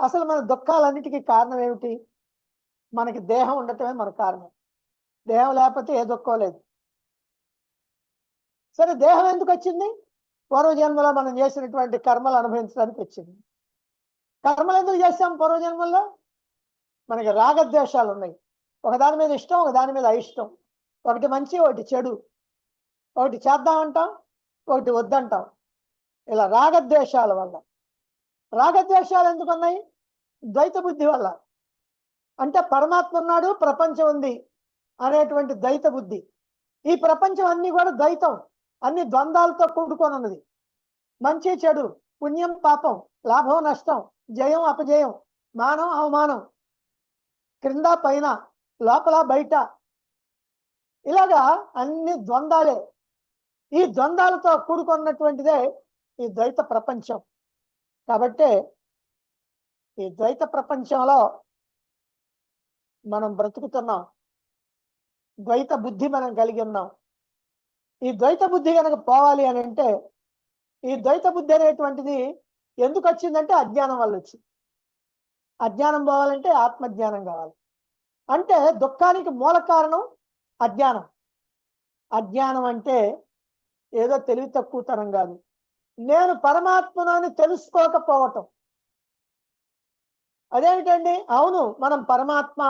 అసలు మన దుఃఖాలన్నిటికీ కారణం ఏమిటి? మనకి దేహం ఉండటమే మన కారణం. దేహం లేకపోతే ఏ దుఃఖం లేదు. సరే, దేహం ఎందుకు వచ్చింది? పూర్వజన్మలో మనం చేసినటువంటి కర్మలు అనుభవించడానికి వచ్చింది. కర్మలు ఎందుకు చేస్తాం పూర్వజన్మల్లో? మనకి రాగద్వేషాలు ఉన్నాయి. ఒకదాని మీద ఇష్టం, ఒకదాని మీద అయిష్టం. ఒకటి మంచి, ఒకటి చెడు. ఒకటి చేద్దామంటాం, ఒకటి వద్దంటాం. ఇలా రాగద్వేషాల వల్ల. రాగద్వేషాలు ఎందుకు ఉన్నాయి? ద్వైత బుద్ధి వల్ల. అంటే పరమాత్మ ఉన్నాడు, ప్రపంచం ఉంది అనేటువంటి ద్వైత బుద్ధి. ఈ ప్రపంచం అన్ని కూడా ద్వైతం, అన్ని ద్వంద్వాలతో కూడుకొని ఉన్నది. మంచి చెడు, పుణ్యం పాపం, లాభం నష్టం, జయం అపజయం, మానం అవమానం, క్రింద పైన, లోపల బయట, ఇలాగా అన్ని ద్వంద్వాలే. ఈ ద్వంద్వాలతో కూడుకున్నటువంటిదే ఈ ద్వైత ప్రపంచం. కాబట్టి ఈ ద్వైత ప్రపంచంలో మనం బ్రతుకుతున్నాం. ద్వైత బుద్ధి మనం కలిగి ఉన్నాం. ఈ ద్వైత బుద్ధి కనుక పోవాలి అని అంటే, ఈ ద్వైత బుద్ధి అనేటువంటిది ఎందుకు వచ్చిందంటే అజ్ఞానం వల్ల వచ్చింది. అజ్ఞానం పోవాలంటే ఆత్మజ్ఞానం కావాలి. అంటే దుఃఖానికి మూల కారణం అజ్ఞానం. అజ్ఞానం అంటే ఏదో తెలివి తక్కువతనం కాదు, నేను పరమాత్మని తెలుసుకోకపోవటం. అదేమిటండి? అవును, మనం పరమాత్మ.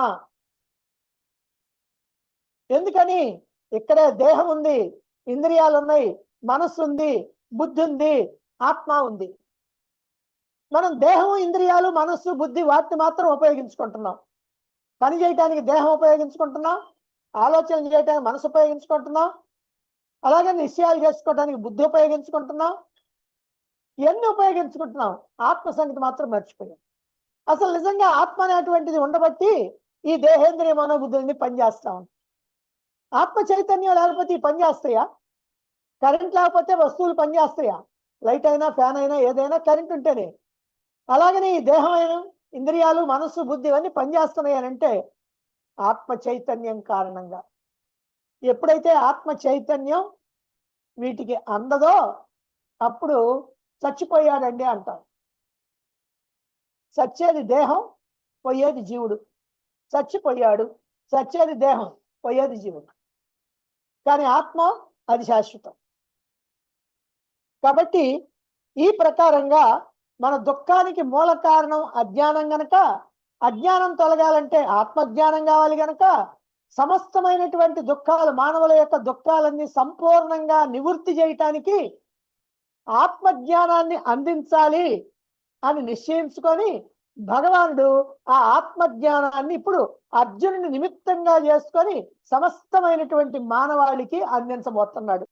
ఎందుకని? ఇక్కడే దేహం ఉంది, ఇంద్రియాలు ఉన్నాయి, మనస్సు ఉంది, బుద్ధి ఉంది, ఆత్మ ఉంది. మనం దేహం, ఇంద్రియాలు, మనస్సు, బుద్ధి వాటిని మాత్రం ఉపయోగించుకుంటున్నాం. పని చేయడానికి దేహం ఉపయోగించుకుంటున్నాం, ఆలోచన చేయడానికి మనసు ఉపయోగించుకుంటున్నాం, అలాగే నిశ్చయాలు చేసుకోవడానికి బుద్ధి ఉపయోగించుకుంటున్నాం. ఇవన్నీ ఉపయోగించుకుంటున్నాం, ఆత్మ సంగతి మాత్రం మర్చిపోయాం. అసలు నిజంగా ఆత్మ అనేటువంటిది ఉండబట్టి ఈ దేహేంద్రియ మనోబుద్ధుల్ని పనిచేస్తాం. ఆత్మ చైతన్యం లేకపోతే ఈ పని చేస్తాయా? కరెంట్ లేకపోతే వస్తువులు పనిచేస్తాయా? లైట్ అయినా, ఫ్యాన్ అయినా, ఏదైనా కరెంట్ ఉంటేనే. అలాగనే ఈ దేహం అయిన, ఇంద్రియాలు, మనస్సు, బుద్ధి ఇవన్నీ పనిచేస్తున్నాయి అని అంటే ఆత్మ చైతన్యం కారణంగా. ఎప్పుడైతే ఆత్మ చైతన్యం వీటికి అందదో అప్పుడు చచ్చిపోయాడండి అంటారు. చచ్చేది దేహం, పోయేది జీవుడు. చచ్చిపోయాడు, చచ్చేది దేహం, పోయేది జీవుడు. కానీ ఆత్మ అది శాశ్వతం. కాబట్టి ఈ ప్రకారంగా మన దుఃఖానికి మూల కారణం అజ్ఞానం గనక, అజ్ఞానం తొలగాలంటే ఆత్మజ్ఞానం కావాలి గనక, సమస్తమైనటువంటి దుఃఖాలు, మానవుల యొక్క దుఃఖాలన్నీ సంపూర్ణంగా నివృత్తి చేయటానికి ఆత్మజ్ఞానాన్ని అందించాలి అని నిశ్చయించుకొని భగవానుడు ఆ ఆత్మజ్ఞానాన్ని ఇప్పుడు అర్జునుని నిమిత్తంగా చేసుకొని సమస్తమైనటువంటి మానవాళికి అందించబోతున్నాడు.